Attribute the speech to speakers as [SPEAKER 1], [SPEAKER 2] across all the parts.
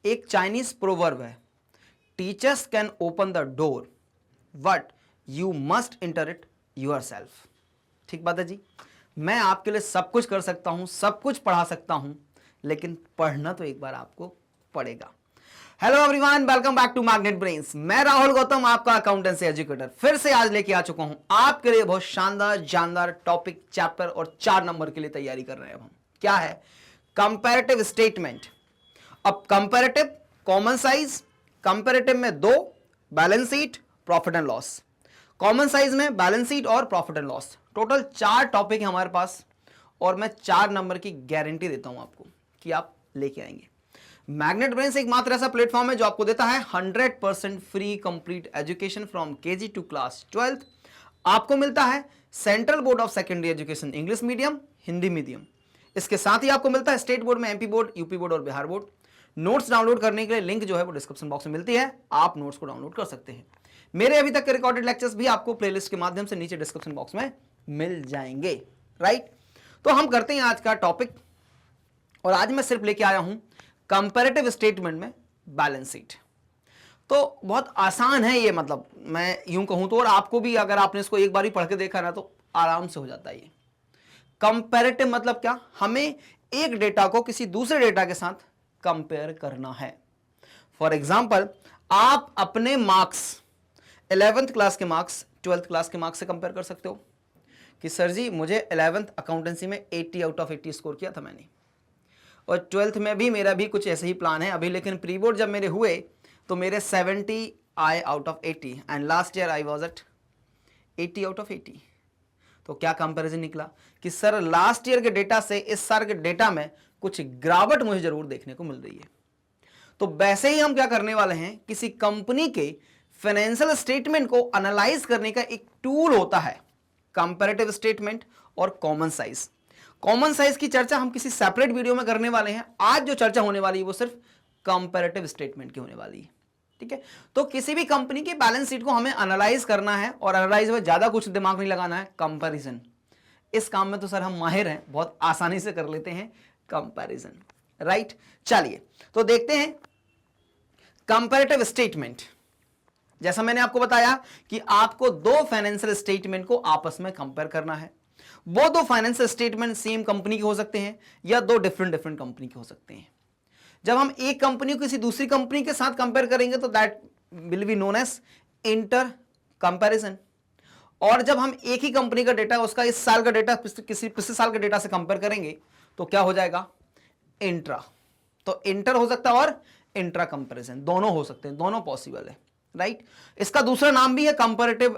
[SPEAKER 1] एक Chinese proverb है, teachers can open the door but you must inter it yourself. ठीक बात है जी, मैं आपके लिए सब कुछ कर सकता हूं, सब कुछ पढ़ा सकता हूं, लेकिन पढ़ना तो एक बार आपको पड़ेगा। Hello everyone, welcome back to Magnet Brains. मैं राहुल गौतम, आपका अकाउंटेंसी एजुकेटर, फिर से आज लेके आ चुका हूं आपके लिए बहुत शानदार जानदार टॉपिक, चैप्टर और 4 नंबर के लिए तैयारी कर रहे हैं हम। क्या है? Comparative statement. अब कंपैरेटिव, कॉमन साइज, कंपैरेटिव में 2, balance sheet, profit and loss. Common size में बैलेंस शीट और profit and loss. Total 4 topic है हमारे पास और मैं 4 नंबर की गारंटी देता हूं आपको कि आप लेके आएंगे। मैग्नेट ब्रेन्स एक मात्र ऐसा प्लेटफॉर्म है जो आपको देता है 100% free complete education from KG to class 12th। आपको मिलता है central board of secondary education English medium, Hindi medium. इसके साथ ही आपको मिलता है स्टेट बोर्ड में एमपी बोर्ड, यूपी बोर्ड और बिहार बोर्ड। नोट्स डाउनलोड करने के लिए लिंक जो है वो डिस्क्रिप्शन बॉक्स में मिलती है, आप नोट्स को डाउनलोड कर सकते हैं। मेरे अभी तक के रिकॉर्डेड लेक्चर्स भी आपको प्लेलिस्ट के माध्यम से नीचे डिस्क्रिप्शन बॉक्स में मिल जाएंगे। राइट, तो हम करते हैं आज का टॉपिक, और आज मैं सिर्फ लेके आया हूं कंपैरेटिव स्टेटमेंट में बैलेंस शीट। तो बहुत आसान है ये, मतलब मैं यूं कहूं तो, और आपको भी अगर आपने इसको एक बार ही पढ़ के देखा ना तो आराम से हो जाता है ये। कंपैरेटिव मतलब क्या? हमें एक डेटा को किसी दूसरे डेटा के साथ कंपेयर करना है। फॉर एग्जाम्पल, आप अपने मार्क्स 11th क्लास के मार्क्स 12th क्लास के मार्क्स से कंपेयर कर सकते हो कि सर जी मुझे 11th अकाउंटेंसी में 80 आउट ऑफ 80 स्कोर किया था मैंने, और 12th में भी मेरा भी कुछ ऐसे ही प्लान है अभी, लेकिन प्री बोर्ड जब मेरे हुए तो मेरे 70 आए out of 80 and last year I was at 80 out of 80। तो क्या कंपैरिजन निकला कि सर लास्ट ईयर के डेटा से इस साल के डेटा में कुछ गिरावट मुझे जरूर देखने को मिल रही है। तो वैसे ही हम क्या करने वाले हैं, किसी कंपनी के फाइनेंशियल स्टेटमेंट को एनालाइज करने का एक टूल होता है कंपैरेटिव स्टेटमेंट और कॉमन साइज। कॉमन साइज की चर्चा हम किसी सेपरेट वीडियो में करने वाले हैं। आज जो चर्चा होने वाली है वो सिर्फ कंपैरेटिव स्टेटमेंट की होने वाली है। ठीक है, तो किसी भी कंपनी की बैलेंस शीट को हमें एनालाइज करना है, और एनालाइज में ज्यादा कुछ दिमाग नहीं लगाना है। कंपैरिजन, इस काम में तो सर हम माहिर हैं, बहुत आसानी से कर लेते हैं कंपैरिजन। राइट, चलिए तो देखते हैं कंपैरेटिव स्टेटमेंट। जैसा मैंने आपको बताया कि आपको 2 फाइनेंशियल स्टेटमेंट को आपस में कंपेयर करना है। वो 2 फाइनेंशियल स्टेटमेंट सेम कंपनी के हो सकते हैं या 2 डिफरेंट कंपनी के हो सकते हैं। जब हम एक कंपनी को किसी दूसरी कंपनी के साथ कंपेयर करेंगे तो that will be known as inter comparison. और जब हम एक ही कंपनी का डेटा, उसका इस साल का डेटा किसी पिछले साल के डेटा से कंपेयर करेंगे तो क्या हो जाएगा? इंट्रा। तो इंटर हो सकता है और इंट्रा कंपैरिजन, दोनों हो सकते हैं, दोनों पॉसिबल है। राइट, इसका दूसरा नाम भी है कंपैरेटिव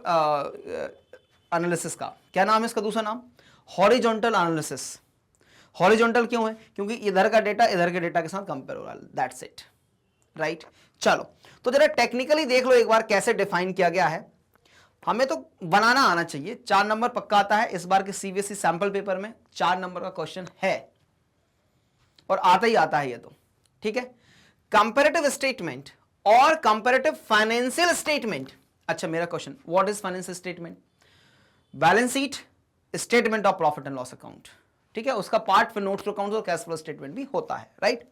[SPEAKER 1] एनालिसिस का। क्या नाम है इसका दूसरा नाम? Horizontal analysis. हॉरिजॉन्टल क्यों है? क्योंकि इधर का डेटा इधर के डेटा के साथ कंपेयर हो रहा है, दैट्स इट। राइट, चलो तो जरा टेक्निकली देख लो एक बार कैसे डिफाइन किया गया है। हमें तो बनाना आना चाहिए। 4 नंबर पक्का आता है, इस बार के सीबीएसई सैंपल पेपर में 4 नंबर का क्वेश्चन है और आता ही आता है ये तो। ठीक है, कंपैरेटिव स्टेटमेंट और कंपैरेटिव फाइनेंशियल स्टेटमेंट। अच्छा, मेरा question, what is financial statement? Balance sheet, statement of profit and loss account. ठीक है, उसका पार्ट फिर नोट्स टू अकाउंट और कैश फ्लो स्टेटमेंट भी होता है। Right,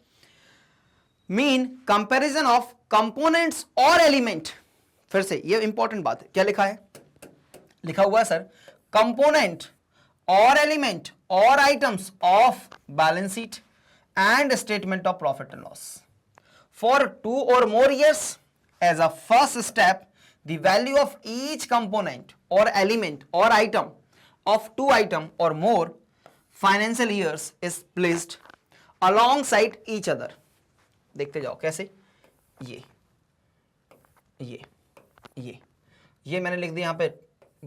[SPEAKER 1] mean comparison of components और एलिमेंट। फिर से ये इंपॉर्टेंट बात है, क्या लिखा है? लिखा हुआ है सर, कंपोनेंट और एलिमेंट और items of balance sheet and statement of profit and loss for 2 or more years. As a first step, the value of each component or element or item of 2 item or more financial years is placed alongside each other. देखते जाओ कैसे। ये मैंने लिख दिया यहाँ पे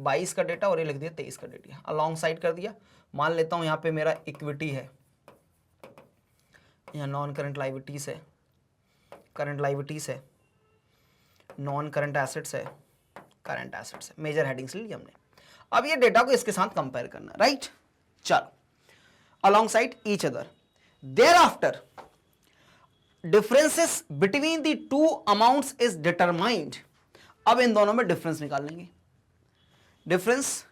[SPEAKER 1] 22 का डेटा और ये लिख दिया 23 का डेटा, अलॉन्ग साइड कर दिया। मान लेता हूँ यहाँ पे मेरा इक्विटी है, यहाँ नॉन करंट लायबिलिटीज है, करंट लायबिलिटीज है, नॉन करंट एसेट्स है, करंट एसेट्स है। मेजर हेडिंग्स ली हमने। अब ये डेटा को इसके साथ कंपेयर करना। राइट, चलो, alongside each other. Thereafter differences between the 2 amounts is determined. अब इन दोनों में डिफरेंस निकाल लेंगे, difference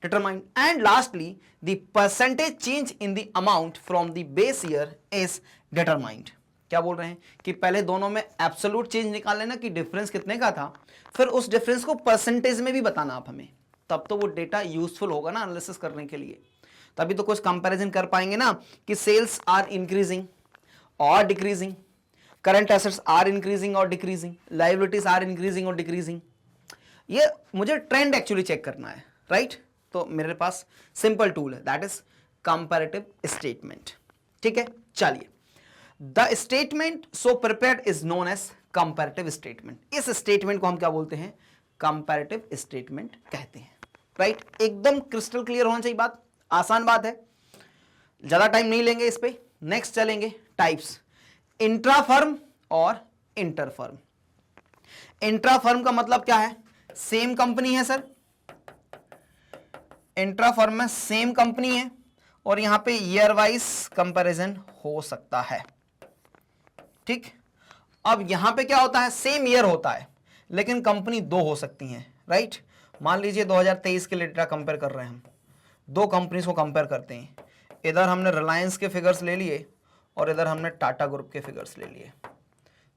[SPEAKER 1] determined, and lastly the percentage change in the amount from the base year is determined. क्या बोल रहे हैं कि पहले दोनों में एब्सोल्यूट चेंज निकाल लेना कि डिफरेंस कितने का था, फिर उस डिफरेंस को परसेंटेज में भी बताना आप हमें, तब तो वो डेटा यूजफुल होगा ना एनालिसिस करने के लिए। तभी तो कुछ कंपैरिजन कर पाएंगे ना कि सेल्स आर इंक्रीजिंग और decreasing, current assets are increasing और डिक्रीजिंग, लायबिलिटीज आर इंक्रीजिंग और डिक्रीजिंग। ये मुझे ट्रेंड एक्चुअली चेक करना है, राइट? तो मेरे पास सिंपल टूल है, दैट इज कंपैरेटिव स्टेटमेंट। ठीक है, चलिए, the statement so prepared is known as comparative statement. इस स्टेटमेंट को हम क्या बोलते हैं? कंपैरेटिव स्टेटमेंट कहते हैं, राइट? एकदम क्रिस्टल क्लियर होना चाहिए बात, आसान बात है, ज्यादा टाइम नहीं लेंगे इस पे। नेक्स्ट चलेंगे टाइप्स, इंट्रा फर्म और इंटर फर्म। इंट्रा फर्म का मतलब क्या है? सेम कंपनी है सर, इंट्रा फर्म में सेम कंपनी है और यहां पे ईयर वाइज कंपैरिजन हो सकता है। ठीक, अब यहां पे क्या होता है? सेम ईयर होता है लेकिन कंपनी दो हो सकती हैं, राइट? मान लीजिए 2023 के लिए डेटा कंपेयर कर रहे हैं हम, दो कंपनीज को कंपेयर करते हैं, इधर हमने रिलायंस के फिगर्स ले लिए और इधर हमने टाटा ग्रुप के फिगर्स ले लिए।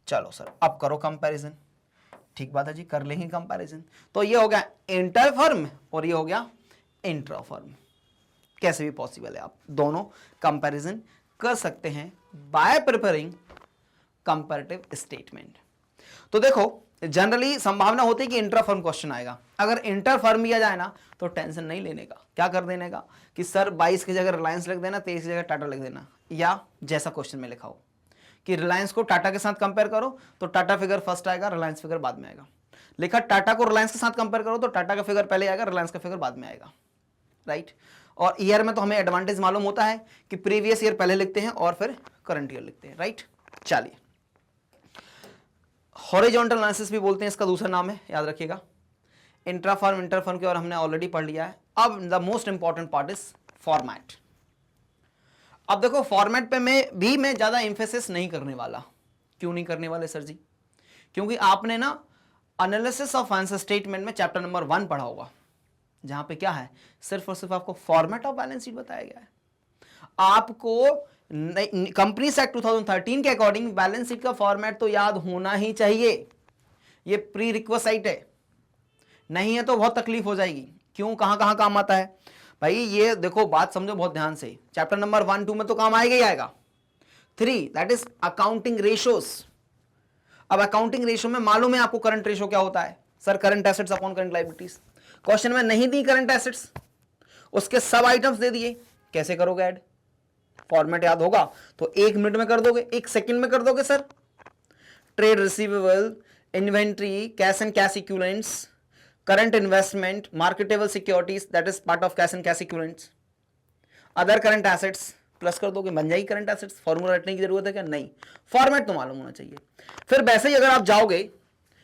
[SPEAKER 1] चलो सर अब करो कंपैरिजन। ठीक बात है जी, कर लेंगे कंपैरिजन। तो ये हो गया इंटर फर्म और ये हो गया इंट्रा फर्म। कैसे भी पॉसिबल है, आप दोनों कंपैरिजन कर सकते हैं बाय प्रिपेयरिंग कंपैरेटिव स्टेटमेंट। तो देखो जनरली संभावना होती है कि इंट्रा फर्म क्वेश्चन आएगा। अगर इंटर फर्म दिया जाए ना तो टेंशन नहीं लेने का, क्या कर देने का कि सर 22 की जगह रिलायंस लिख देना, 23 की जगह टाटा लिख देना, या जैसा क्वेश्चन में लिखा हो कि रिलायंस को टाटा के साथ कंपेयर करो तो टाटा फिगर फर्स्ट आएगा, रिलायंस फिगर बाद में आएगा। लिखा टाटा को रिलायंस के साथ कंपेयर करो तो टाटा का फिगर पहले आएगा, रिलायंस का फिगर बाद में आएगा, राइट? और ईयर में तो हमें एडवांटेज मालूम होता है कि प्रीवियस ईयर पहले लिखते हैं और फिर करंट ईयर लिखते हैं, राइट? चलिए, हॉरिजॉन्टल एनालिसिस भी बोलते हैं, इसका दूसरा नाम है, याद रखिएगा। इंट्रा फर्म इंटर फर्म के और हमने ऑलरेडी पढ़ लिया है। अब the most important part is format. अब देखो फॉर्मेट पे मैं ज्यादा एम्फेसिस नहीं करने वाला। क्यों नहीं करने वाले सर जी? क्योंकि आपने ना एनालिसिस ऑफ फाइनेंशियल स्टेटमेंट में चैप्टर नंबर 1 पढ़ा होगा, जहां पे क्या है, सिर्फ और सिर्फ आपको फॉर्मेट ऑफ बैलेंस शीट बताया गया है। आपको कंपनीज एक्ट 2013 के अकॉर्डिंग बैलेंस शीट का फॉर्मेट तो याद होना ही चाहिए, ये प्री रिक्विजिट है, नहीं है तो बहुत तकलीफ हो जाएगी। क्यों, कहां कहां काम आता है भाई? ये देखो बात समझो बहुत ध्यान से, चैप्टर नंबर 1, 2 में तो काम आएगा ही आएगा। 3 दैट इज अकाउंटिंग रेशियोज। अब अकाउंटिंग रेशियो में मालूम है आपको करंट रेशियो क्या होता है? Sir current assets upon current liabilities. Question में नहीं दी करंट एसेट्स, उसके सब आइटम्स दे दिए, कैसे करोगे ऐड? फॉर्मेट याद होगा तो 1 मिनट में कर दोगे, 1 सेकंड में कर दोगे sir. Trade receivable, inventory, cash and cash equivalents, current investment, marketable securities that is part of cash and cash equivalents, other current assets, plus कर दोगे, बन जाएगी करंट एसेट्स। फॉर्मूला रटने की जरूरत है क्या? नहीं, फॉर्मेट तो मालूम होना चाहिए। फिर वैसे ही अगर आप जाओगे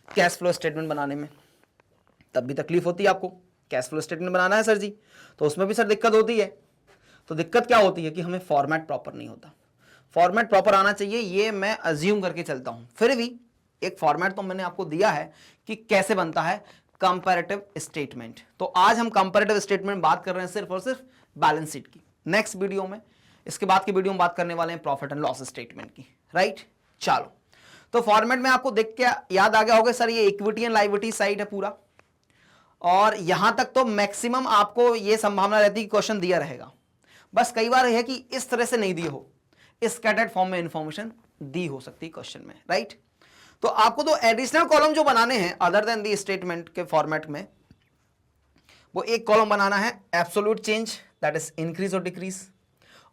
[SPEAKER 1] कैश फ्लो स्टेटमेंट बनाने में, तब भी तकलीफ होती है आपको। कैश फ्लो स्टेटमेंट बनाना है सर जी, तो उसमें भी सर दिक्कत होती है। तो दिक्कत क्या होती है कि हमें फॉर्मेट प्रॉपर नहीं होता। फॉर्मेट प्रॉपर आना चाहिए, ये मैं अज्यूम करके चलता हूं। फिर भी एक फॉर्मेट तो मैंने आपको दिया है कि कैसे बनता है कंपैरेटिव स्टेटमेंट। तो आज हम कंपैरेटिव स्टेटमेंट बात कर रहे हैं सिर्फ और सिर्फ बैलेंस शीट की। नेक्स्ट वीडियो में, इसके बाद की वीडियो में बात करने वाले हैं प्रॉफिट एंड लॉस स्टेटमेंट की, राइट? चलो, तो फॉर्मेट में आपको देख के याद आ गया होगा सर ये इक्विटी एंड लायबिलिटी साइड है पूरा, और यहां तक तो मैक्सिमम आपको ये संभावना रहती है कि क्वेश्चन दिया रहेगा। बस कई बार यह है कि इस तरह से नहीं दिए हो, स्कैटर्ड फॉर्म में इंफॉर्मेशन दी हो सकती है क्वेश्चन में, राइट? तो आपको तो एडिशनल कॉलम जो बनाने हैं अदर देन दी स्टेटमेंट के फॉर्मेट में, वो एक कॉलम बनाना है absolute change that is increase और डिक्रीज,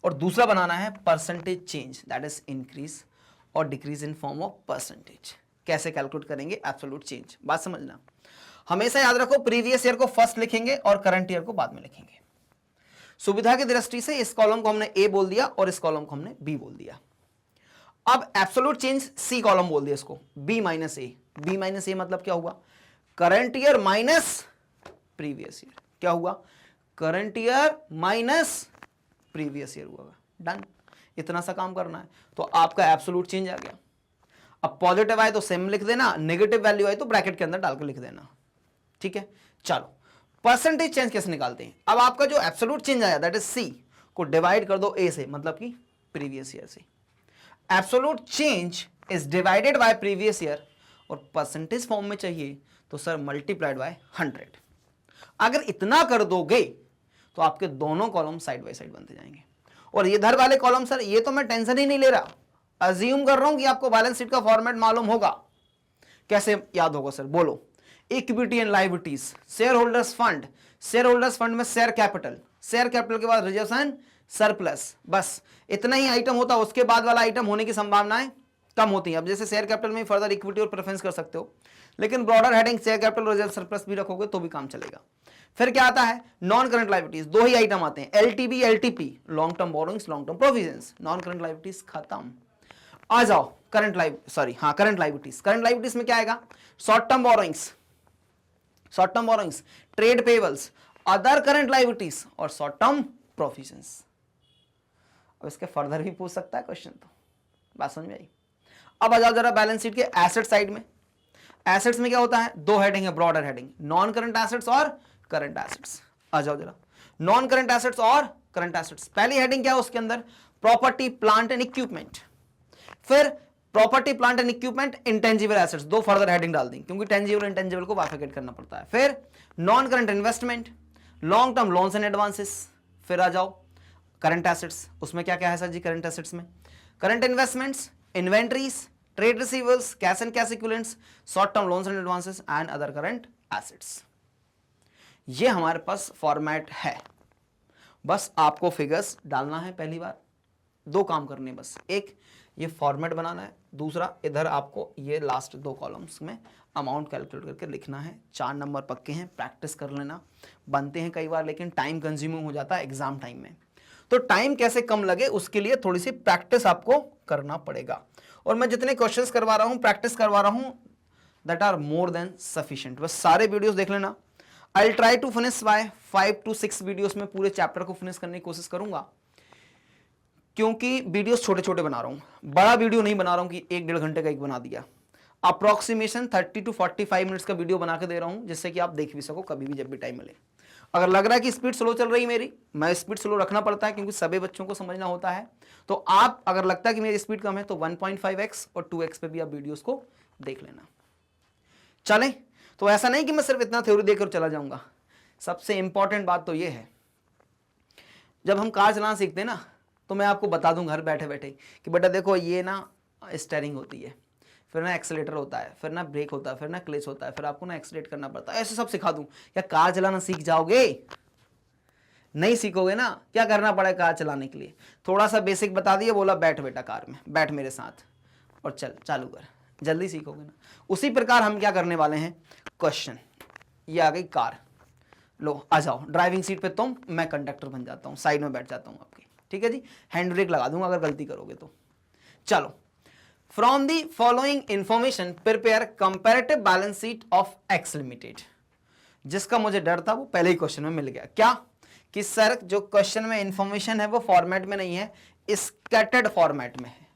[SPEAKER 1] और दूसरा बनाना है percentage change that is increase और decrease in form of percentage. कैसे कैलकुलेट करेंगे एब्सोल्यूट चेंज, बात समझना। हमेशा याद रखो प्रीवियस ईयर को फर्स्ट लिखेंगे और करंट ईयर को बाद में लिखेंगे। सुविधा की दृष्टि से इस कॉलम को हमने ए बोल दिया और इस कॉलम को हमने बी बोल दिया। अब एब्सोल्यूट चेंज सी कॉलम बोल दिया इसको, बी माइनस ए। बी माइनस ए मतलब क्या हुआ? Current year minus previous year. क्या हुआ? Current year minus previous year हुआ। डन, इतना सा काम करना है तो आपका एब्सोल्यूट चेंज आ गया। अब पॉजिटिव आए तो सेम लिख देना, नेगेटिव वैल्यू आए तो ब्रैकेट के अंदर डालकर लिख देना, ठीक है? चलो, परसेंटेज चेंज कैसे निकालते हैं? अब आपका जो एब्सोल्यूट चेंज आया दैट इज सी को डिवाइड कर दो ए से, मतलब कि प्रीवियस ईयर से। Absolute change is divided by previous year और परसेंटेज फॉर्म में चाहिए तो सर मल्टीप्लाइड बाय 100। अगर इतना कर दोगे तो आपके दोनों कॉलम साइड बाय साइड बनते जाएंगे। और ये इधर वाले कॉलम सर ये तो मैं टेंशन ही नहीं ले रहा, अज्यूम कर रहा हूं कि आपको बैलेंस शीट का फॉर्मेट मालूम होगा। कैसे याद होगा सर, बोलो। Equity and liabilities, share holders fund, share holders fund में शेयर कैपिटल, शेयर कैपिटल के बाद रिजर्व्स एंड सरप्लस, बस इतना ही आइटम होता है। उसके बाद वाला आइटम होने की संभावनाएं कम होती हैं। अब जैसे शेयर कैपिटल में फर्दर इक्विटी और प्रेफरेंस कर सकते हो, लेकिन broader heading share capital reserve surplus भी रखोगे तो भी काम चलेगा। फिर क्या आता है, नॉन करंट लायबिलिटीज, दो ही आइटम आते हैं, LTB LTP, long term borrowings long term provisions. Non current liabilities खत्म। आ जाओ करंट लायबिलिटीज। करंट लायबिलिटीज में क्या आएगा, short term borrowings, trade payables, other current liabilities और शॉर्ट टर्म प्रोविजंस। अब इसके फर्दर भी पूछ सकता है क्वेश्चन, तो बात समझ में आई। अब आ जाओ जरा बैलेंस शीट के एसेट साइड में। एसेट्स में क्या होता है, दो हेडिंग है, broader heading, non current assets और करंट एसेट्स। आ जाओ जरा, नॉन करंट एसेट्स और करंट एसेट्स। पहली हेडिंग क्या है उसके अंदर, प्रॉपर्टी प्लांट एंड इक्विपमेंट। फिर property plant and equipment, intangible assets, दो फर्दर हेडिंग डाल दी क्योंकि टेंजिबल इंटेंजिबल को बाइफरकेट करना पड़ता है। फिर non current investment, long term loans and advances. फिर आ जाओ करंट एसेट्स, उसमें क्या क्या है सर जी करंट एसेट्स में, current investments, inventories, trade receivers, cash and cash equivalents, short term loans and advances and other current assets. ये हमारे पास फॉर्मेट है। बस आपको फिगर्स डालना है, पहली बार दो काम करने बस, एक ये फॉर्मेट बनाना है, दूसरा इधर आपको ये लास्ट दो कॉलम्स में अमाउंट कैलकुलेट करके लिखना है। 4 नंबर पक्के हैं, प्रैक्टिस कर लेना। बनते हैं कई बार लेकिन टाइम कंज्यूमिंग हो जाता है एग्जाम टाइम में, तो टाइम कैसे कम लगे उसके लिए थोड़ी सी प्रैक्टिस आपको करना पड़ेगा। और मैं जितने क्वेश्चंस करवा रहा हूं, प्रैक्टिस करवा रहा हूं, that are more than sufficient. बस सारे वीडियोस देख लेना। I will try to finish by 5 to 6 videos में पूरे चैप्टर को फिनिश करने की कोशिश करूंगा, क्योंकि वीडियोस छोटे छोटे बना रहा हूं, बड़ा वीडियो नहीं बना रहा हूं कि 1-1.5 घंटे का एक बना दिया। अप्रोक्सीमेशन 30 to 45 मिनट्स का वीडियो बना के दे रहा हूं, जिससे कि आप देख भी सको कभी भी जब भी टाइम मिले। अगर लग रहा है कि स्पीड स्लो चल रही मेरी, मैं स्पीड स्लो रखना पड़ता है क्योंकि सभी बच्चों को समझना होता है, तो आप अगर लगता है कि मेरी स्पीड कम है तो 1.5x और 2x पे भी आप वीडियोस को देख लेना। चलें, तो ऐसा नहीं कि मैं सिर्फ इतना थ्योरी देकर चला जाऊंगा। सबसे इंपॉर्टेंट बात तो ये है, जब हम कार चलाना सीखते हैं ना, तो मैं आपको बता दूं घर बैठे बैठे कि बेटा देखो ये ना स्टीयरिंग होती है, फिर ना एक्सेलेटर होता है, फिर ना ब्रेक होता है, फिर ना क्लच होता है, फिर आपको ना एक्सीलरेट करना पड़ता है, ऐसे सब सिखा दूं। क्या कार चलाना सीख जाओगे? नहीं सीखोगे ना। क्या करना पड़ेगा कार चलाने के लिए, थोड़ा सा बेसिक बता दिया, बोला बैठ बेटा कार में, बैठ मेरे साथ और चल चालू कर, जल्दी सीखोगे ना। उसी प्रकार हम क्या करने वाले हैं, क्वेश्चन, ये आ गई कार, लो आ जाओ ड्राइविंग सीट पे तुम, मैं कंडक्टर बन जाता हूँ, साइड में बैठ जाता हूँ आपके, ठीक है जी, हैंड ब्रेक लगा दूंगा अगर गलती करोगे तो। चलो, from the following information prepare comparative balance sheet of x limited. जिसका मुझे डर था वो पहले ही क्वेश्चन में मिल गया। क्या कि सर जो क्वेश्चन में इंफॉर्मेशन है वो फॉर्मेट में नहीं है, स्कैटर्ड फॉर्मेट में है।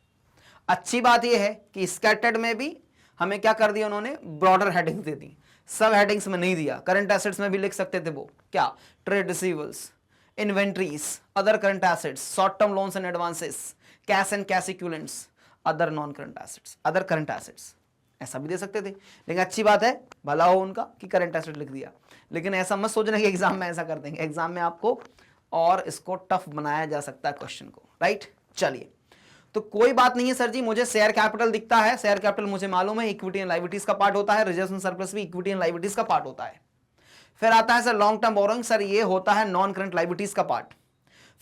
[SPEAKER 1] अच्छी बात यह है कि स्कैटर्ड में भी हमें क्या कर दिया उन्होंने, ब्रॉडर हेडिंग्स दे दी, सब हेडिंग्स में नहीं दिया। करंट एसेट्स में भी लिख सकते थे वो क्या, trade receivers, inventories, other current assets, short term loans and advances, cash and cash equivalents, other non current assets, other current assets, ऐसा भी दे सकते थे। लेकिन अच्छी बात है, भला हो उनका कि करंट एसेट लिख दिया। लेकिन ऐसा मत सोचना कि एग्जाम में ऐसा कर देंगे, एग्जाम में आपको और इसको टफ बनाया जा सकता है क्वेश्चन को, राइट। चलिए, तो कोई बात नहीं है सर जी, मुझे शेयर कैपिटल दिखता है, शेयर कैपिटल मुझे मालूम है इक्विटी एंड लायबिलिटीज का पार्ट होता है, रिजर्व्स एंड सरप्लस भी इक्विटी एंड लायबिलिटीज का पार्ट होता है। फिर आता है sir long term borrowing, sir ये होता है नॉन करंट लायबिलिटीज का पार्ट।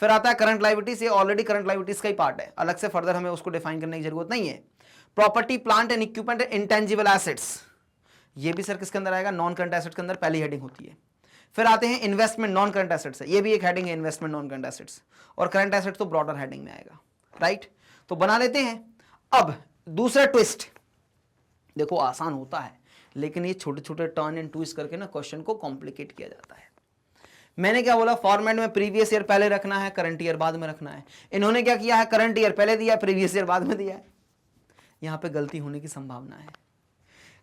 [SPEAKER 1] फिर आता है करंट लायबिलिटीज, ये ऑलरेडी करंट लायबिलिटीज का ही पार्ट है, अलग से फर्दर हमें उसको डिफाइन करने की जरूरत नहीं है। Property plant and equipment, intangible assets, ये भी सर किसके अंदर आएगा, नॉन करंट एसेट के अंदर पहली हेडिंग होती है। फिर आते हैं इन्वेस्टमेंट, नॉन करंट एसेट्स है, ये भी एक हेडिंग है इन्वेस्टमेंट नॉन करंट एसेट्स, और करंट एसेट तो ब्रॉडर हेडिंग में आएगा, राइट। तो बना लेते हैं। अब दूसरा ट्विस्ट देखो, आसान होता है लेकिन ये छोटे छोटे टर्न एंड ट्विस्ट करके ना क्वेश्चन को कॉम्प्लिकेट किया जाता है। मैंने क्या बोला, फॉर्मेट में प्रीवियस ईयर पहले रखना है, करंट ईयर बाद में रखना है। इन्होंने क्या किया है, करंट ईयर पहले दिया, प्रीवियस ईयर बाद में दिया है। यहां पे गलती होने की संभावना है,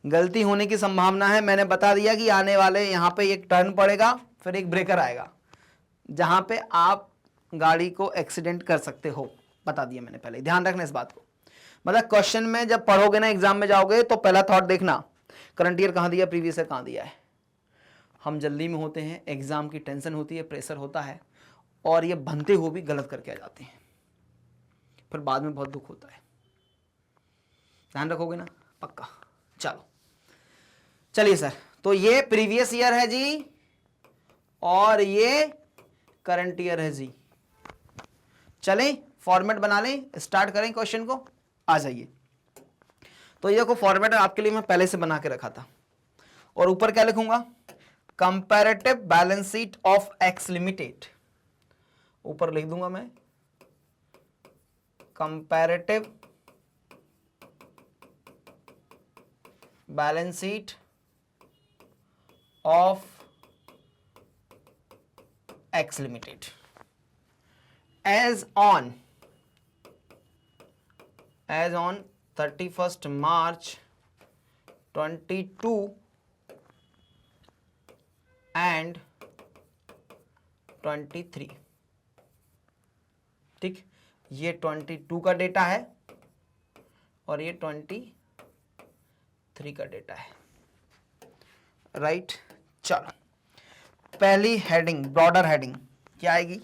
[SPEAKER 1] गलती होने की संभावना है। मैंने बता दिया कि आने वाले यहां पे एक टर्न पड़ेगा, फिर एक ब्रेकर आएगा जहां पे आप गाड़ी को एक्सीडेंट कर सकते हो, बता दिया मैंने पहले, ध्यान रखना इस बात को। मतलब क्वेश्चन में जब पढ़ोगे ना, एग्जाम में जाओगे तो पहला थॉट देखना करंट ईयर कहाँ दिया, प्रीवियस ईयर कहाँ दिया है। हम जल्दी में होते हैं, एग्जाम की टेंशन होती है, प्रेशर होता है, और ये बनते हुए भी गलत करके आ जाते हैं, फिर बाद में बहुत दुख होता है। ध्यान रखोगे ना, पक्का। चलो चलिए सर, तो ये प्रीवियस ईयर है जी और ये करंट ईयर है जी। चलें फॉर्मेट बना लें, स्टार्ट करें क्वेश्चन को, आ जाइए। तो ये को फॉर्मेट आपके लिए मैं पहले से बना के रखा था, और ऊपर क्या लिखूंगा, comparative balance sheet of x limited. ऊपर लिख दूंगा मैं comparative balance sheet of x limited as on 31st March 22 and 23। ठीक, ये 22 का डेटा है और ये 23 का डेटा है, राइट। चलो पहली हेडिंग, ब्रॉडर हेडिंग क्या आएगी,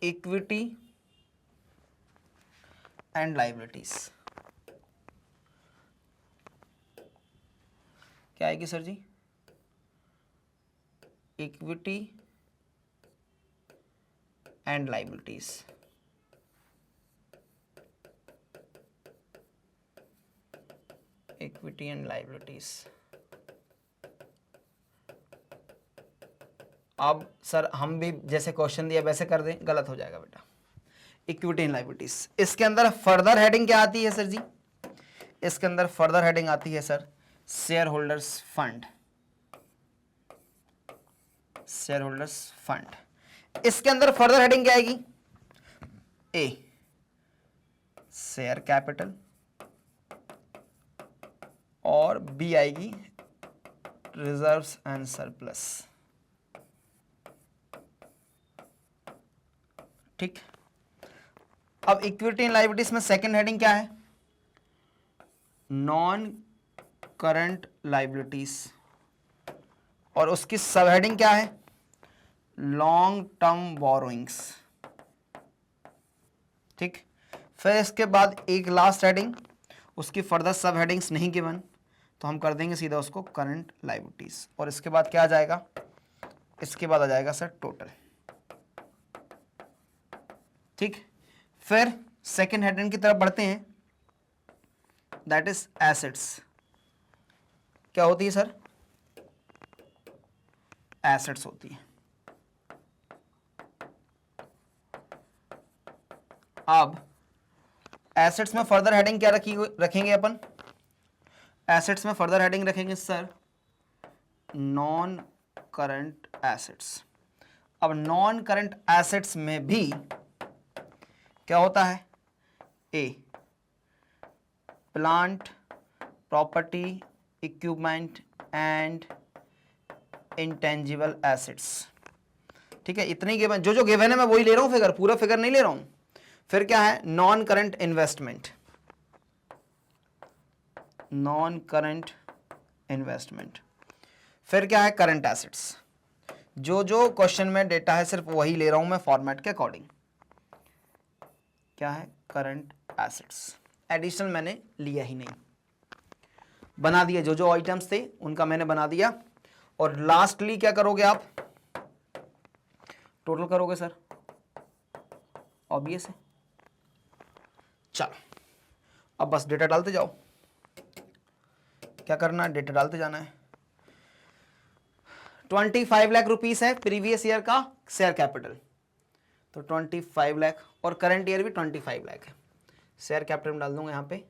[SPEAKER 1] इक्विटी एंड लायबिलिटीज। क्या आएगी sir ji, equity and liabilities. Equity and liabilities. अब सर हम भी जैसे क्वेश्चन दिया वैसे कर दें, गलत हो जाएगा बेटा। इक्विटी एंड लायबिलिटीज, इसके अंदर फर्दर हेडिंग क्या आती है सर जी, इसके अंदर फर्दर हेडिंग आती है sir share holders fund. Share holders fund, इसके अंदर फर्दर हेडिंग क्या आएगी, ए शेयर कैपिटल, और बी आएगी रिजर्व्स एंड सरप्लस। ठीक, अब इक्विटी एंड लायबिलिटीज में सेकंड हेडिंग क्या है, नॉन करंट लायबिलिटीज, और उसकी सब हेडिंग क्या है, लॉन्ग टर्म बोरोइंग्स। ठीक, फिर इसके बाद एक लास्ट हेडिंग, उसकी फर्दर सब हेडिंग्स नहीं गिवन, तो हम कर देंगे सीधा उसको करंट लायबिलिटीज, और इसके बाद क्या आ जाएगा, इसके बाद आ जाएगा सर टोटल। ठीक, फिर सेकेंड हेडिंग की तरफ बढ़ते हैं, दैट इज एसेट्स। क्या होती है सर, एसेट्स होती है। अब एसेट्स में फर्दर हेडिंग क्या रखेंगे अपन, एसेट्स में फर्दर हेडिंग रखेंगे सर नॉन करंट एसेट्स। अब नॉन करंट एसेट्स में भी क्या होता है, a plant property equipment and intangible assets. ठीक है, इतने गिवन, जो गिवन है मैं वही ले रहा हूं फिगर, पूरा फिगर नहीं ले रहा हूं। फिर क्या है, non current investment, non current investment. फिर क्या है, करंट एसेट्स। जो क्वेश्चन में डेटा है सिर्फ वही ले रहा हूं मैं फॉर्मेट के अकॉर्डिंग। क्या है, करंट एसेट्स, एडिशनल मैंने लिया ही नहीं, बना दिया, जो आइटम्स थे उनका मैंने बना दिया। और लास्टली क्या करोगे आप, टोटल करोगे सर, ऑब्वियस है। चलो अब बस डेटा डालते जाओ, क्या करना है, डेटा डालते जाना है। 25 लाख रुपीस है प्रीवियस ईयर का शेयर कैपिटल, तो 25 लाख, और करंट ईयर भी 25 लाख है। शेयर कैपिटल में डाल दूंगा यहाँ पे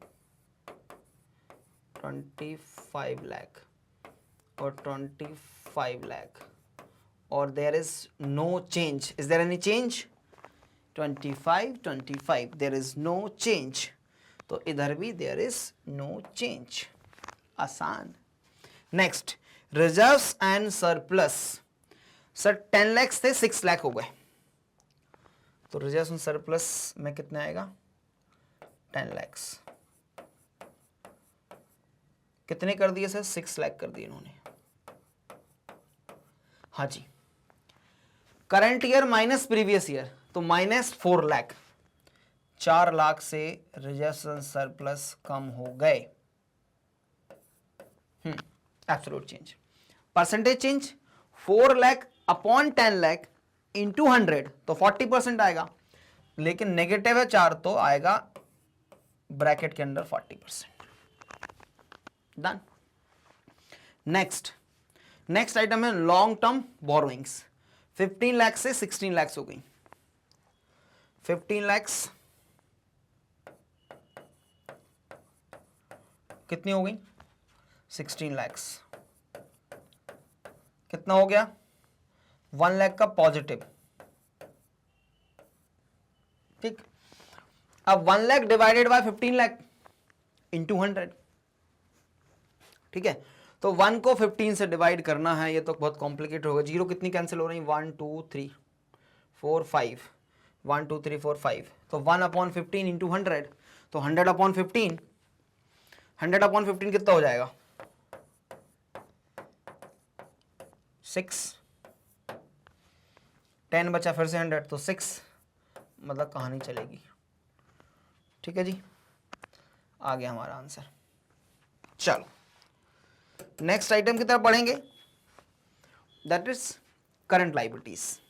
[SPEAKER 1] 25 लाख और 25 लाख, और there is no change, is there any change, 25 there is no change, तो इधर भी देयर इज नो चेंज, आसान। Next, reserves and surplus, sir 10 lakh थे 6 लाख हो गए, तो रिजर्व्स एंड सरप्लस में कितना आएगा, 10 लाख। कितने कर दिए सर? 6 लाख कर दिए इन्होंने। हाँ जी, current year minus previous year, तो माइनस 4 लाख, 4 लाख से रिजर्व सरप्लस कम हो गए। Absolute change, percentage change 4 lakh upon 10 lakh into 100 तो 40% आएगा, लेकिन नेगेटिव है 4 तो आएगा ब्रैकेट के अंदर 40%। डन। नेक्स्ट आइटम है लॉन्ग टर्म बोरोइंग्स। 15 लाख से 16 लाख हो गई। 15 लाख कितनी हो गई? 16 लाख। कितना हो गया? 1 लाख का पॉजिटिव। ठीक, अब 1 lakh divided by 15 lakh into 100। ठीक है, तो 1 को 15 से डिवाइड करना है, ये तो बहुत कॉम्प्लिकेटेड होगा। जीरो कितनी कैंसिल हो रही? 1 2 3 4 5, 1 2 3 4 5, तो 1 अपॉन 15 इंटू 100, तो 100 अपॉन 15, 100 अपॉन 15 कितना हो जाएगा? 6, 10 बचा, फिर से 100 तो 6, मतलब कहानी चलेगी। ठीक है जी, आ गया हमारा आंसर। चलो नेक्स्ट आइटम की तरफ बढ़ेंगे, that is current liabilities.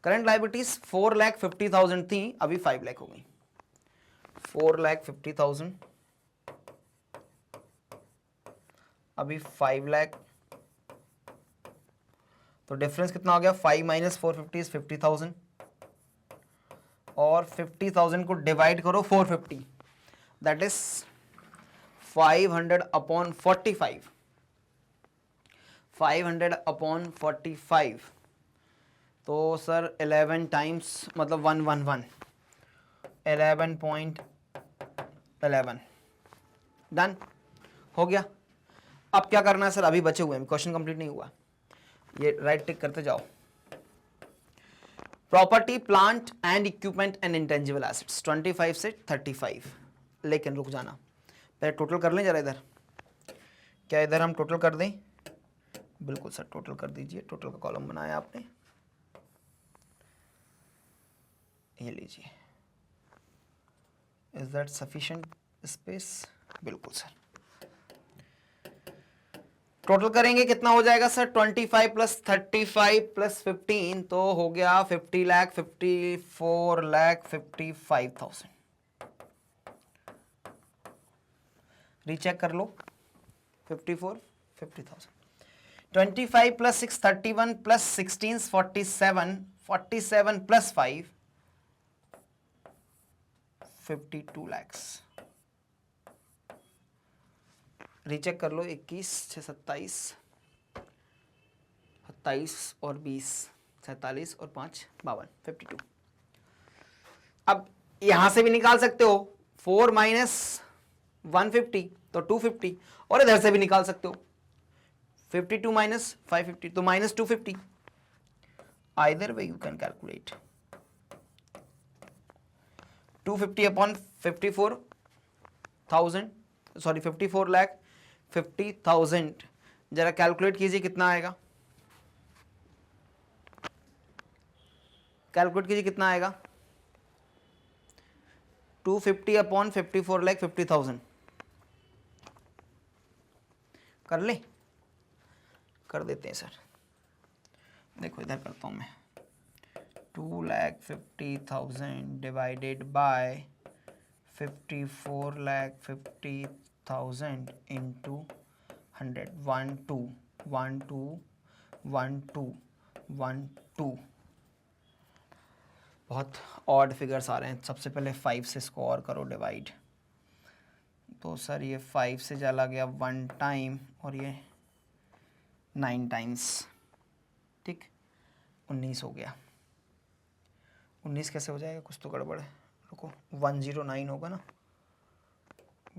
[SPEAKER 1] Current liabilities 4,50,000 थी, अभी 5 लाख हो गई। 4,50,000 अभी 5 लाख, तो डिफरेंस कितना हो गया? 5 माइनस 450 इज 50,000, और 50,000 को डिवाइड करो 450, दैट इज 500 अपॉन 45, 500 अपॉन 45, तो सर 11 टाइम्स मतलब 111, 11.11। डन हो गया। अब क्या करना है सर? अभी बचे हुए हैं, क्वेश्चन कंप्लीट नहीं हुआ, ये राइट टिक करते जाओ। Property, plant and equipment and intangible assets 25 से 35। लेकिन रुक जाना, पहले टोटल कर लें जरा इधर। क्या इधर हम टोटल कर दें? बिल्कुल सर, टोटल कर दीजिए। टोटल का कॉलम बनाया आपने, ये लीजिए। Is that sufficient space? बिल्कुल सर। टोटल करेंगे कितना हो जाएगा सर? 25 प्लस 35 प्लस 15, तो हो गया 50 लाख, 54 लाख 55,000। रीचेक कर लो। 54 50,000। 25 plus 6 31 plus 16 47, 47 plus 5 52 lakhs. Recheck कर लो। 21 6 27, 27 और 20 47 और 5 52 52। अब यहां से भी निकाल सकते हो 4 माइनस 150 तो 250, और इधर से भी निकाल सकते हो 52 माइनस 550 तो minus 250। Either way you can calculate. 250 upon 54,000, sorry 54 lakh 50,000, जरा कैलकुलेट कीजिए कितना आएगा। कैलकुलेट कीजिए कितना आएगा। 250 अपॉन 54 लाख 50,000 कर ले, कर देते हैं सर। देखो इधर करता हूं मैं। 2,50,000 डिवाइडेड बाय 54,50,000 इंटू 100, 1 2 1 2 1 2 1 2। बहुत ऑड फिगर्स आ रहे हैं। सबसे पहले 5 से इसको और करो डिवाइड, तो सर ये 5 से चला गया 1 टाइम, और ये 9 टाइम्स। ठीक, 19 हो गया। 19 कैसे हो जाएगा? कुछ तो गड़बड़ है, रुको। 109 होगा ना,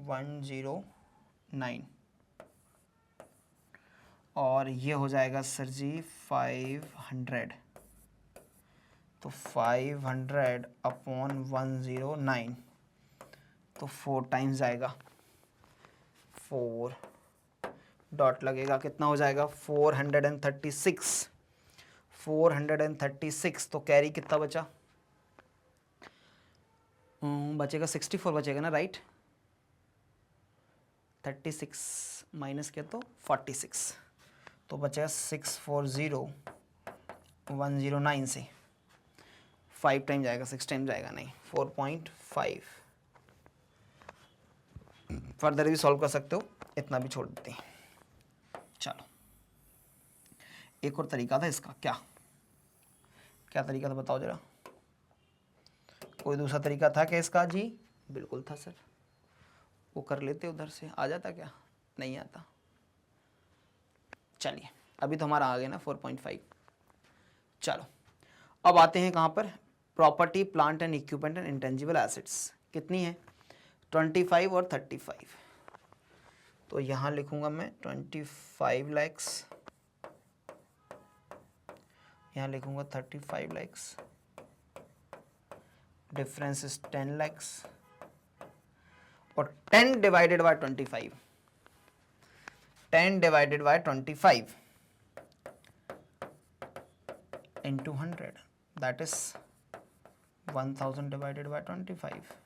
[SPEAKER 1] 109, और ये हो जाएगा सर जी 500, तो 500 अपॉन 109, तो 4 टाइम्स आएगा 4 डॉट लगेगा, कितना हो जाएगा 436। 436 तो कैरी कितना बचा, बचेगा 64 बचेगा ना, राइट। 36 माइनस किया तो 46, तो बचेगा 640109 से 5 टाइम जाएगा, 6 टाइम जाएगा नहीं, 4.5। फर्दर भी सॉल्व कर सकते हो, इतना भी छोड़ देते हैं। चलो एक और तरीका था इसका, क्या तरीका था बताओ जरा, कोई दूसरा तरीका था क्या इसका जी? बिल्कुल था सर, वो कर लेते उधर से, आ जाता क्या? नहीं आता। चलिए अभी तो हमारा आ गया ना 4.5। चलो अब आते हैं कहाँ पर, property plant and equipment and intangible assets कितनी है, 25 और 35। तो यहाँ लिखूंगा मैं 25 lakhs, यहाँ लिखूंगा 35 lakhs, डिफरेंस इज 10 lakhs, और 10 divided by 25, 10 divided by 25 into 100, that is 1000 divided by 25,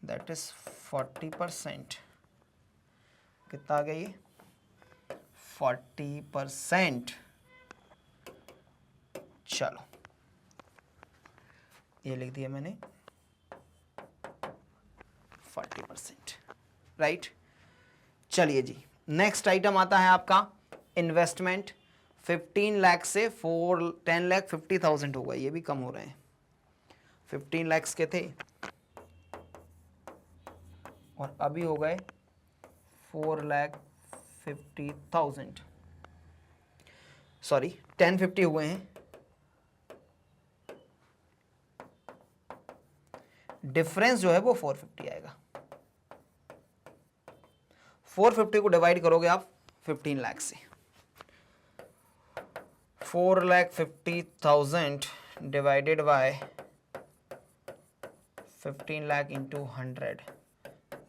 [SPEAKER 1] that is 40%। कितना आ गया ये 40%। चलो ये लिख दिया मैंने 40%, राइट। चलिए जी नेक्स्ट आइटम आता है आपका इन्वेस्टमेंट। 15 लाख से 10 लाख 50,000 होगा, ये भी कम हो रहे हैं। 15 लाख के थे और अभी हो गए 4,50,000, सॉरी 1050 हुए हैं। डिफरेंस जो है वो 450 आएगा। 450 को डिवाइड करोगे आप 15 लाख से, 4,50,000 डिवाइडेड बाय 15 लाख इंटू 100,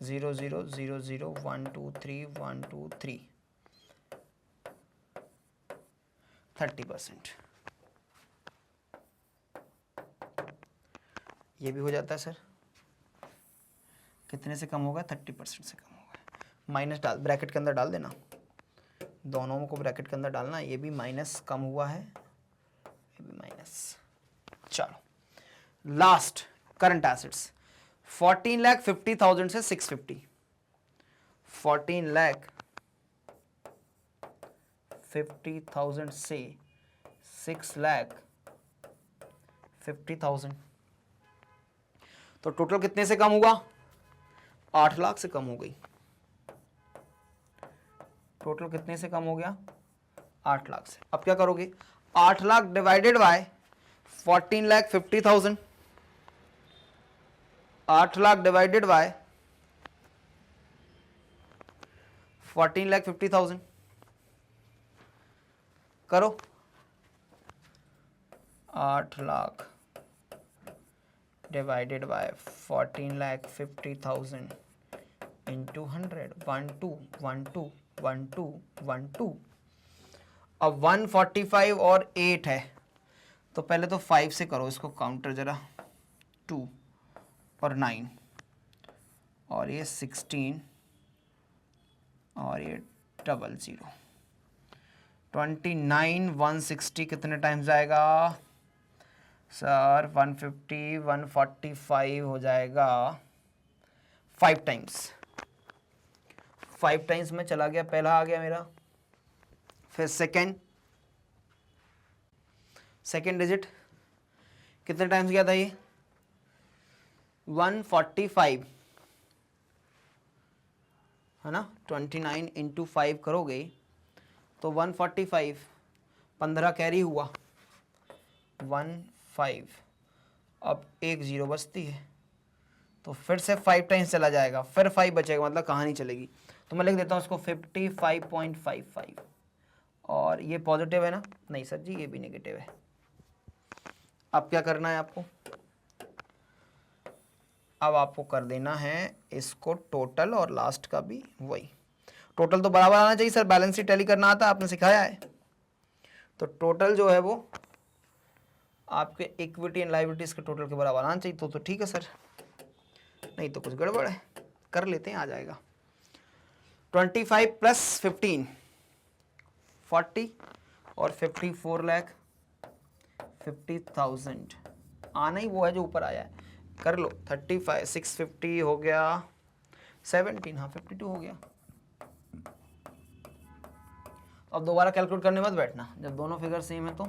[SPEAKER 1] 0 0 0 0 1 2 3 1 2 3, 30%। ये भी हो जाता है सर, कितने से कम होगा 30% से कम होगा। माइनस डाल, ब्रैकेट के अंदर डाल देना, दोनों को ब्रैकेट के अंदर डालना, ये भी माइनस कम हुआ है, ये भी माइनस। चलो लास्ट करंट एसेट्स, 14,50,000 से 650, 14,50,000 से 6,50,000, तो टोटल कितने से कम हुआ, 8 लाख से कम हो गई। टोटल कितने से कम हो गया, 8 लाख से। अब क्या करोगे, 8 lakh divided by 14,50,000, 8 lakh divided by 14,50,000 करो। 8 लाख डिवाइडेड बाय 14,50,000 इंटू 100, 1 2 1 2 1 2 1 2। अब 145 और 8 है, तो पहले तो 5 से करो इसको काउंटर जरा, 2 और 9 और ये 16 और ये 00, 29 160 कितने टाइम्स जाएगा सर, 150 145 हो जाएगा 5 टाइम्स। 5 टाइम्स में चला गया, पहला आ गया मेरा, फिर सेकेंड डिजिट कितने टाइम्स गया था ये 145 है ना, 29 इंटू 5 करोगे तो 145, 15 कैरी हुआ 15, अब 1 0 बचती है, तो फिर से 5 टाइम्स चला जाएगा, फिर 5 बचेगा, मतलब कहानी चलेगी। तो मैं लिख देता हूँ इसको 55.55, और ये पॉजिटिव है ना, नहीं सर जी ये भी नेगेटिव है। अब क्या करना है आपको, अब आपको कर देना है इसको टोटल और लास्ट का भी वही। टोटल तो बराबर आना चाहिए सर, बैलेंस शीट टैली करना आता है, आपने सिखाया है। तो टोटल जो है वो आपके इक्विटी एंड लायबिलिटीज के टोटल के बराबर आना चाहिए, तो ठीक है सर, नहीं तो कुछ गड़बड़ है। कर लेते हैं, आ जाएगा 25 + 15 40 और 54,50,000 आना ही वो है जो ऊपर आया है। कर लो 35 650 हो गया 17, हाँ 52 हो गया। अब दोबारा कैलकुलेट करने मत बैठना, जब दोनों फिगर सेम है तो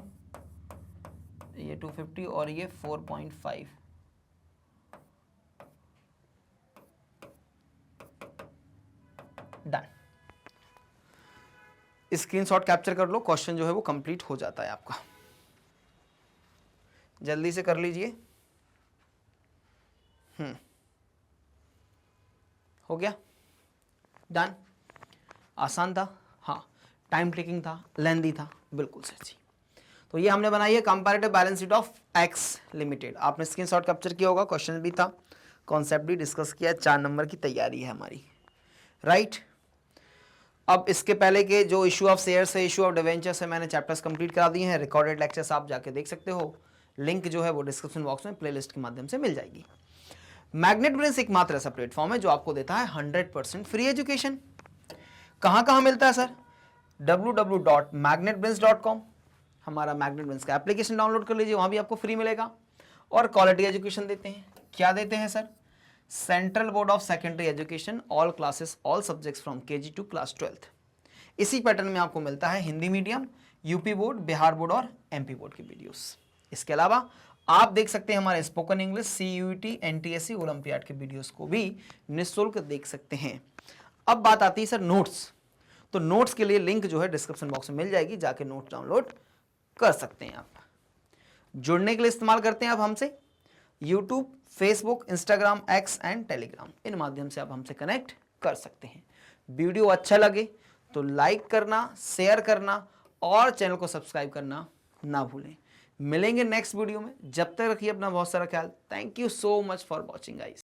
[SPEAKER 1] ये 250 और ये 4.5 डन। स्क्रीनशॉट कैप्चर कर लो, क्वेश्चन जो है वो कंप्लीट हो जाता है आपका। जल्दी से कर लीजिए। हो गया डन। आसान था, हाँ टाइम टेकिंग था, लेंदी था, बिल्कुल सर जी। तो ये हमने बनाई है comparative balance sheet of x limited. आपने स्क्रीनशॉट कैप्चर किया होगा, क्वेश्चन भी था, कॉन्सेप्ट भी डिस्कस किया, 4 नंबर की तैयारी है हमारी, राइट। अब इसके पहले के जो इशू ऑफ शेयर्स है, इशू ऑफ डिवेंचर्स है, मैंने चैप्टर्स कंप्लीट करा दिए हैं। रिकॉर्डेड लेक्चर्स आप जाके देख सकते हो, लिंक जो है वो डिस्क्रिप्शन बॉक्स में प्लेलिस्ट के माध्यम से मिल जाएगी। मैग्नेट ब्रेन्स एकमात्र ऐसा प्लेटफॉर्म है जो आपको देता है 100% फ्री एजुकेशन। कहाँ कहाँ मिलता है सर? www.magnetbrains.com, हमारा मैग्नेट ब्रेन्स का एप्लीकेशन डाउनलोड कर लीजिए, वहाँ भी आपको फ्री मिलेगा। और क्वालिटी एजुकेशन देते हैं। क्या देते हैं sir? Central board of secondary education, all classes all subjects from KG to class 12th। इसी पैटर्न में आपको मिलता है Hindi medium, UP board, Bihar board और MP बोर्ड की वीडियोस। इसके अलावा आप देख सकते हैं हमारे spoken English, CUET, NTSC, olympiad के वीडियोस को भी निःशुल्क देख सकते हैं। अब बात आती है सर नोट्स। तो नोट्स के लिए लिंक जो है डिस्क्रिप्शन बॉक्स में मिल जाएगी, जाके नोट्स डाउनलोड कर सकते हैं आप। जुड़ने के लिए इस्तेमाल करते हैं आप हमसे YouTube, Facebook, Instagram, X and Telegram, इन माध्यम से आप हमसे कनेक्ट कर सकते हैं। वीडियो अच्छा लगे तो लाइक करना, शेयर करना और चैनल को सब्सक्राइब करना ना भूलें। मिलेंगे नेक्स्ट वीडियो में, जब तक रखिए अपना बहुत सारा ख्याल। Thank you so much for watching guys.